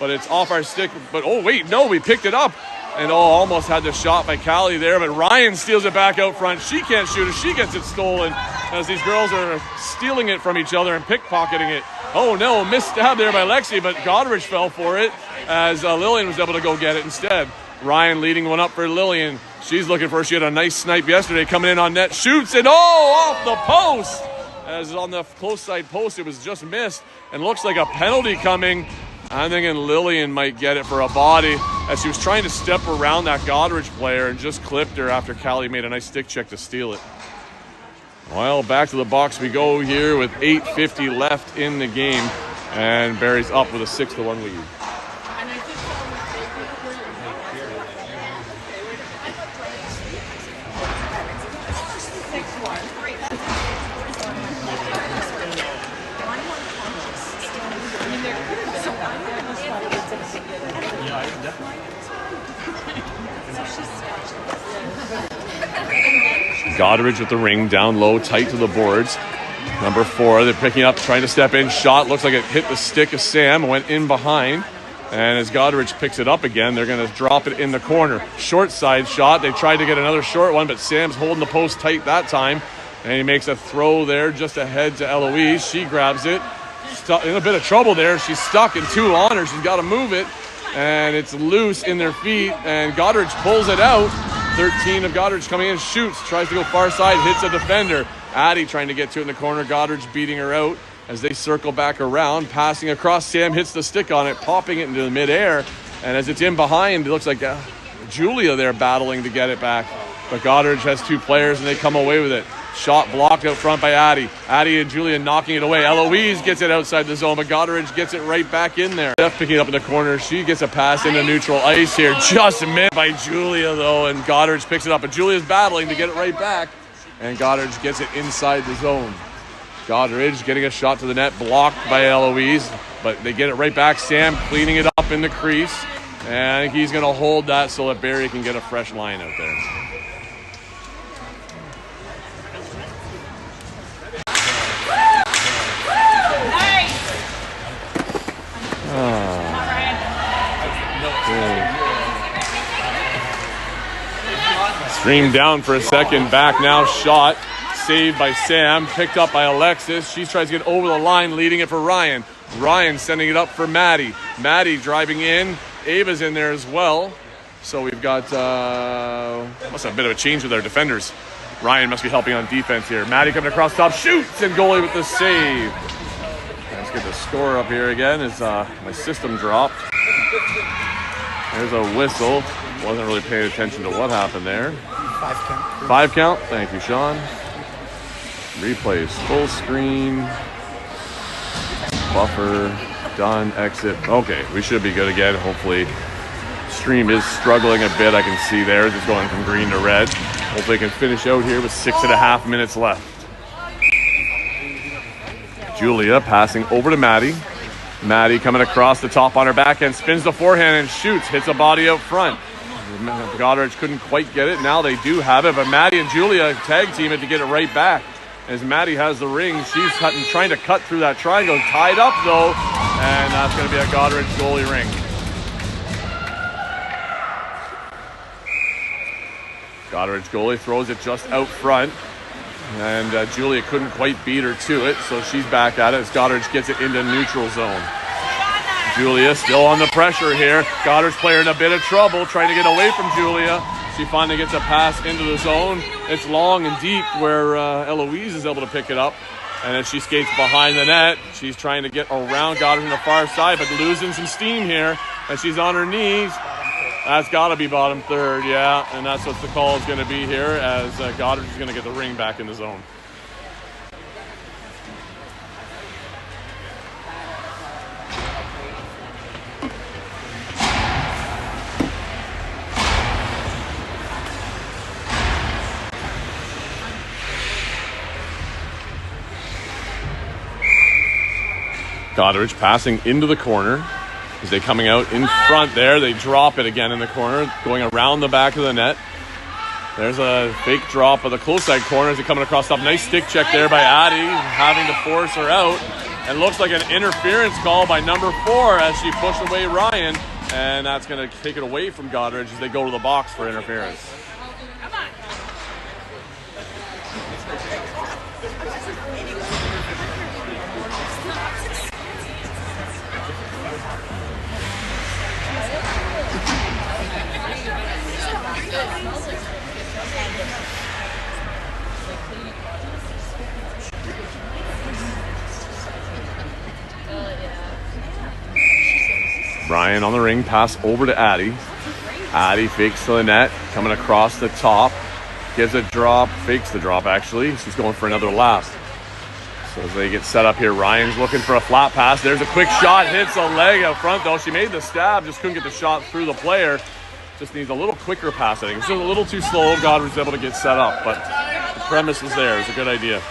But it's off our stick. But, oh, wait, no, we picked it up. And, almost had the shot by Callie there. But Ryan steals it back out front. She can't shoot it. She gets it stolen as these girls are stealing it from each other and pickpocketing it. Oh, no, missed stab there by Lexi, but Goderich fell for it as Lillian was able to go get it instead. Ryan leading one up for Lillian. She's looking for it. She had a nice snipe yesterday coming in on net. Shoots it, off the post. As on the close side post, it was just missed. And looks like a penalty coming. I'm thinking Lillian might get it for a body as she was trying to step around that Goderich player and just clipped her after Callie made a nice stick check to steal it. Well, back to the box we go here with 8:50 left in the game, and Barrie's up with a 6-1 lead. Goderich with the ring, down low, tight to the boards. Number 4, they're picking up, trying to step in. Shot, looks like it hit the stick of Sam, went in behind. And as Goderich picks it up again, they're going to drop it in the corner. Short side shot. They tried to get another short one, but Sam's holding the post tight that time. And he makes a throw there just ahead to Eloise. She grabs it. In a bit of trouble there. She's stuck in 2 on her. She's got to move it. And it's loose in their feet. And Goderich pulls it out. 13 of Goderich coming in, shoots, tries to go far side, hits a defender. Addie trying to get to it in the corner. Goderich beating her out as they circle back around, passing across. Sam hits the stick on it, popping it into the midair. And as it's in behind, it looks like Julia there battling to get it back. But Goderich has 2 players and they come away with it. Shot blocked out front by Addie. Addie and Julia knocking it away. Eloise gets it outside the zone, but Goderich gets it right back in there. Steph picking it up in the corner. She gets a pass into neutral ice here. Just missed by Julia, though, and Goderich picks it up. But Julia's battling to get it right back, and Goderich gets it inside the zone. Goderich getting a shot to the net, blocked by Eloise, but they get it right back. Sam cleaning it up in the crease, and I think he's going to hold that so that Barrie can get a fresh line out there. Streamed down for a second, back now, shot, saved by Sam, picked up by Alexis. She tries to get over the line, leading it for Ryan. Ryan sending it up for Maddie. Maddie driving in, Ava's in there as well. So we've got, must have a bit of a change with our defenders. Ryan must be helping on defense here. Maddie coming across top, shoots, and goalie with the save. Let's get the score up here again as my system dropped. There's a whistle. Wasn't really paying attention to what happened there. 5 count. 5 count. Thank you, Sean. Replays full screen. Buffer. Done. Exit. Okay, we should be good again. Hopefully, stream is struggling a bit. I can see there. It's going from green to red. Hopefully, I can finish out here with 6.5 minutes left. Julia passing over to Maddie. Maddie coming across the top on her backhand, spins the forehand and shoots, hits a body out front. Goderich couldn't quite get it. Now they do have it, but Maddie and Julia tag team it to get it right back. As Maddie has the ring, she's trying to cut through that triangle. Tied up, though, and that's going to be a Goderich goalie ring. Goderich goalie throws it just out front, and Julia couldn't quite beat her to it, so she's back at it as Goderich gets it into neutral zone. Julia still on the pressure here. Goderich player in a bit of trouble, trying to get away from Julia. She finally gets a pass into the zone. It's long and deep where Eloise is able to pick it up. And as she skates behind the net, she's trying to get around Goderich on the far side, but losing some steam here. And she's on her knees. That's got to be bottom third, yeah. And that's what the call is going to be here, as Goderich is going to get the ring back in the zone. Goderich passing into the corner. As they coming out in front there, they drop it again in the corner, going around the back of the net. There's a fake drop of the close side corner as they're coming across top. Nice stick check there by Addie, having to force her out. And looks like an interference call by number 4 as she pushed away Ryan. And that's going to take it away from Goderich as they go to the box for interference. Ryan on the ring, pass over to Addie. Addie fakes to the net, coming across the top. Gives a drop, fakes the drop actually. She's going for another lap. So as they get set up here, Ryan's looking for a flat pass. There's a quick shot, hits a leg out front though. She made the stab, just couldn't get the shot through the player. Just needs a little quicker pass, I think. It's just a little too slow. God was able to get set up, but the premise was there. It was a good idea.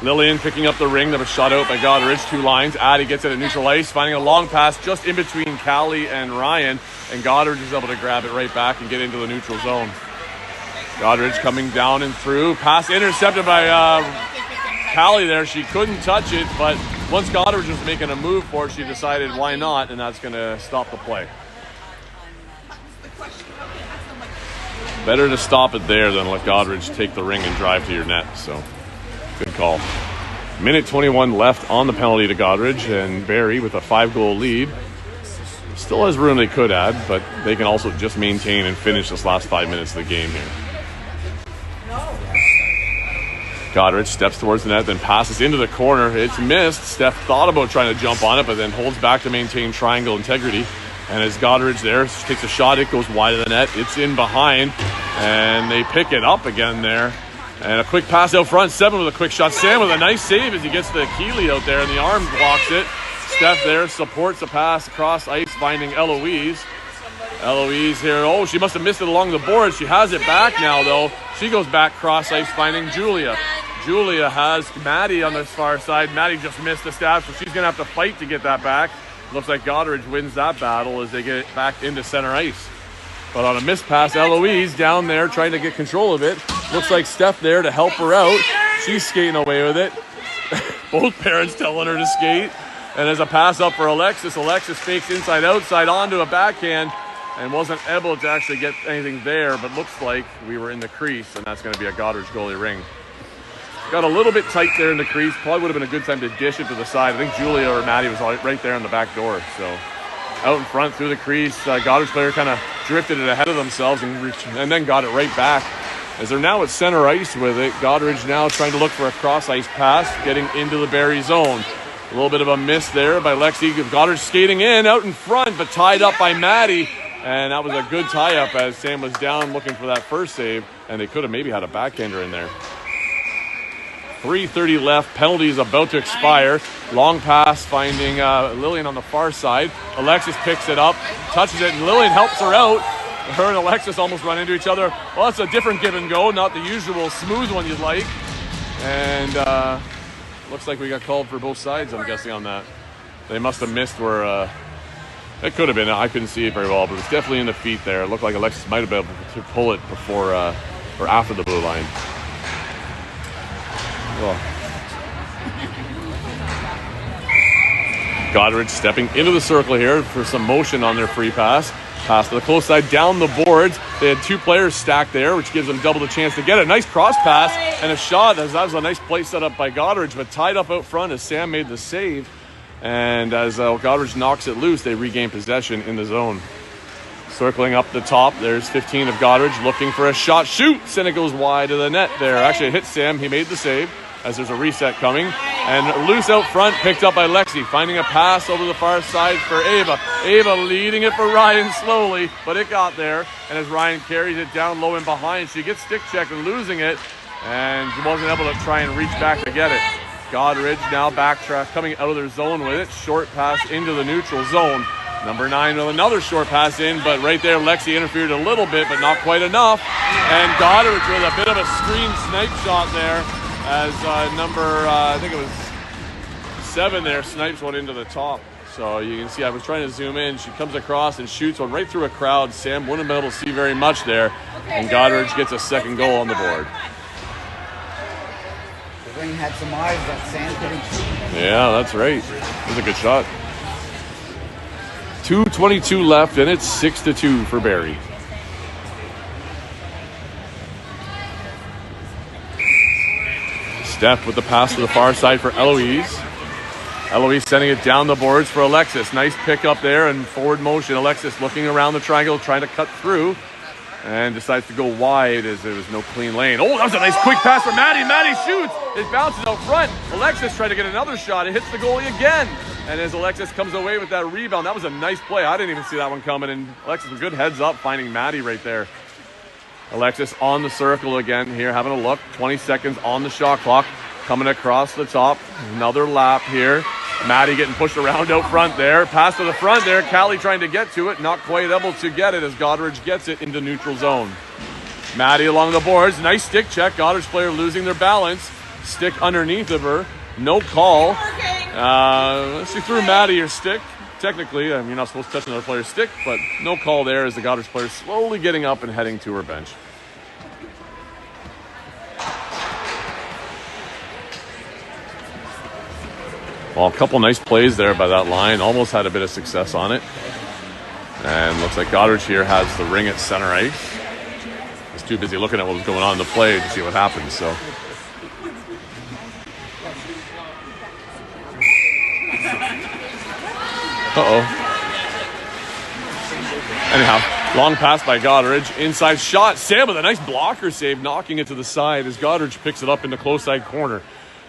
Lillian picking up the ring that was shot out by Goderich, 2 lines. Addie gets it at neutral ice, finding a long pass just in between Callie and Ryan, and Goderich is able to grab it right back and get into the neutral zone. Goderich coming down and through. Pass intercepted by Callie there. She couldn't touch it, but once Goderich was making a move for it, she decided why not, and that's going to stop the play. Better to stop it there than let Goderich take the ring and drive to your net, so good call. Minute 21 left on the penalty to Goderich, and Barrie with a 5-goal lead. Still has room they could add, but they can also just maintain and finish this last 5 minutes of the game here. Goderich steps towards the net, then passes into the corner. It's missed. Steph thought about trying to jump on it, but then holds back to maintain triangle integrity. And as Goderich there, she takes a shot, it goes wide of the net. It's in behind, and they pick it up again there. And a quick pass out front. 7 with a quick shot. Sam with a nice save as he gets the Keeley out there, and the arm blocks it. Steph there supports the pass across ice, finding Eloise. Eloise here. Oh, she must have missed it along the board. She has it back now, though. She goes back cross ice, finding Julia. Julia has Maddie on the far side. Maddie just missed the stab, so she's going to have to fight to get that back. Looks like Goderich wins that battle as they get it back into center ice. But on a missed pass, Eloise down there trying to get control of it. Looks like Steph there to help her out. She's skating away with it. Both parents telling her to skate. And there's a pass up for Alexis. Alexis fakes inside-outside onto a backhand and wasn't able to actually get anything there, but looks like we were in the crease, and that's going to be a Goderich goalie ring. Got a little bit tight there in the crease. Probably would have been a good time to dish it to the side. I think Julia or Maddie was right there on the back door. So out in front through the crease, Goderich player kind of drifted it ahead of themselves and then got it right back. As they're now at center ice with it, Goderich now trying to look for a cross ice pass, getting into the Barrie zone. A little bit of a miss there by Lexi. Goderich skating in out in front, but tied up by Maddie. And that was a good tie-up as Sam was down looking for that first save, and they could have maybe had a backhander in there. 3:30 left. Penalty is about to expire. Long pass finding Lillian on the far side. Alexis picks it up, touches it, and Lillian helps her out. Her and Alexis almost run into each other. Well, it's a different give and go, not the usual smooth one you'd like. And looks like we got called for both sides, I'm guessing, on that. They must have missed where It could have been. I couldn't see it very well, but it was definitely in the feet there. It looked like Alexis might have been able to pull it before or after the blue line. Oh. Goderich stepping into the circle here for some motion on their free pass. Pass to the close side, down the boards. They had two players stacked there, which gives them double the chance to get it. Nice cross pass and a shot. That was a nice play set up by Goderich, but tied up out front as Sam made the save. And as Goderich knocks it loose, they regain possession in the zone. Circling up the top, there's 15 of Goderich looking for a shot. Shoots, and it goes wide of the net there. Actually, it hit Sam. He made the save as there's a reset coming. And loose out front, picked up by Lexi. Finding a pass over the far side for Ava. Ava leading it for Ryan slowly, but it got there. And as Ryan carries it down low and behind, she gets stick checked and losing it. And she wasn't able to try and reach back to get it. Goderich now backtrack, coming out of their zone with it. Short pass into the neutral zone. Number 9 with another short pass in, but right there Lexi interfered a little bit, but not quite enough. And Goderich with a bit of a screen snipe shot there as I think it was 7 there, snipes one into the top. So you can see I was trying to zoom in. She comes across and shoots one right through a crowd. Sam wouldn't be able to see very much there. And Goderich gets a second goal on the board. The ring had some eyes that Sam couldn't see. Yeah, that's right. It was a good shot. 2:22 left, and it's 6-2 for Barrie. Steph with the pass to the far side for Eloise. Eloise sending it down the boards for Alexis. Nice pick up there and forward motion. Alexis looking around the triangle, trying to cut through, and decides to go wide as there was no clean lane. Oh, that was a nice quick pass for Maddie. Maddie shoots. It bounces out front. Alexis tried to get another shot. It hits the goalie again. And as Alexis comes away with that rebound, that was a nice play. I didn't even see that one coming. And Alexis, a good heads up, finding Maddie right there. Alexis on the circle again here, having a look. 20 seconds on the shot clock. Coming across the top. Another lap here. Maddie getting pushed around out front there. Pass to the front there. Callie trying to get to it. Not quite able to get it as Goderich gets it into neutral zone. Maddie along the boards. Nice stick check. Goderich player losing their balance. Stick underneath of her. No call. She threw Maddie her stick. Technically, you're not supposed to touch another player's stick, but no call there as the Goderich player slowly getting up and heading to her bench. Well, a couple nice plays there by that line. Almost had a bit of success on it. And looks like Goderich here has the ring at center ice. He's too busy looking at what was going on in the play to see what happens, so. Anyhow, long pass by Goderich. Inside shot. Sam with a nice blocker save, knocking it to the side as Goderich picks it up in the close side corner.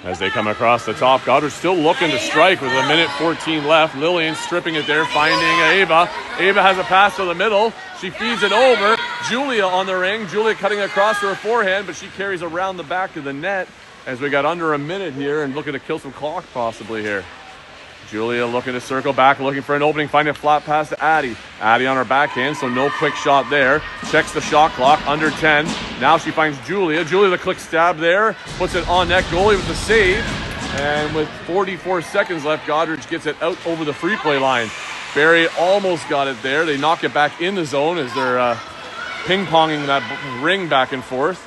As they come across the top, Goderich still looking to strike with 1:14 left. Lillian stripping it there, finding Ava. Ava has a pass to the middle. She feeds it over. Julia on the ring. Julia cutting across to her forehand, but she carries around the back of the net as we got under a minute here and looking to kill some clock possibly here. Julia looking to circle back, looking for an opening, finding a flat pass to Addie. Addie on her backhand, so no quick shot there. Checks the shot clock, under 10. Now she finds Julia. Julia the quick stab there, puts it on net. Goalie with the save. And with 44 seconds left, Goderich gets it out over the free play line. Barrie almost got it there. They knock it back in the zone as they're ping-ponging that ring back and forth.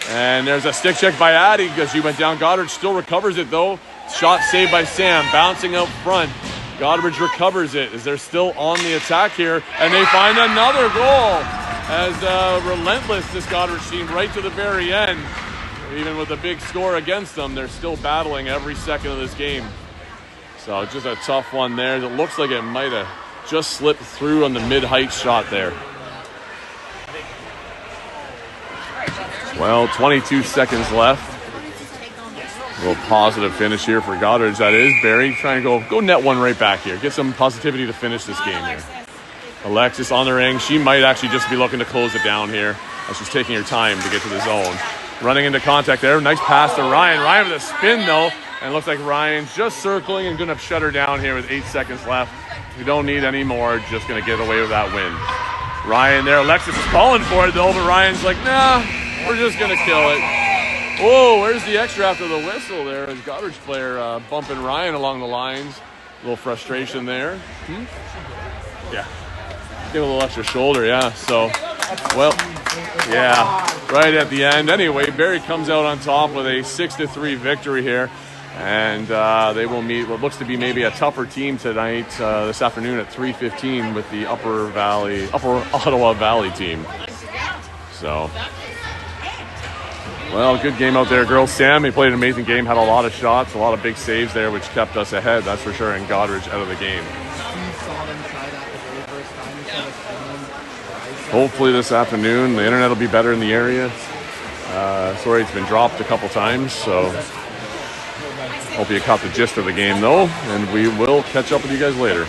And there's a stick check by Addie because she went down. Goderich still recovers it though. Shot saved by Sam, bouncing out front. Goderich recovers it as they're still on the attack here. And they find another goal as relentless this Goderich team right to the very end. Even with a big score against them, they're still battling every second of this game. So just a tough one there. It looks like it might have just slipped through on the mid-height shot there. Well, 22 seconds left. A little positive finish here for Goderich, that is. Barrie trying to go net one right back here. Get some positivity to finish this game here. Alexis on the ring. She might actually just be looking to close it down here as she's taking her time to get to the zone. Running into contact there. Nice pass to Ryan. Ryan with a spin, though. And it looks like Ryan's just circling and going to shut her down here with 8 seconds left. We don't need any more. Just going to get away with that win. Ryan there. Alexis is calling for it, though, but Ryan's like, nah, we're just going to kill it. Whoa, where's the extra after the whistle there? As Goderich player bumping Ryan along the lines. A little frustration there. Yeah. Give a little extra shoulder, yeah. So, well, yeah, right at the end. Anyway, Barrie comes out on top with a 6-3 victory here. And they will meet what looks to be maybe a tougher team tonight, this afternoon at 3:15 with the Upper Ottawa Valley team. So, well, good game out there, girls. Sam, he played an amazing game, had a lot of shots, a lot of big saves there, which kept us ahead, that's for sure, and Goderich out of the game. Hopefully this afternoon, the internet will be better in the area. Sorry, it's been dropped a couple times, so hope you caught the gist of the game, though, and we will catch up with you guys later.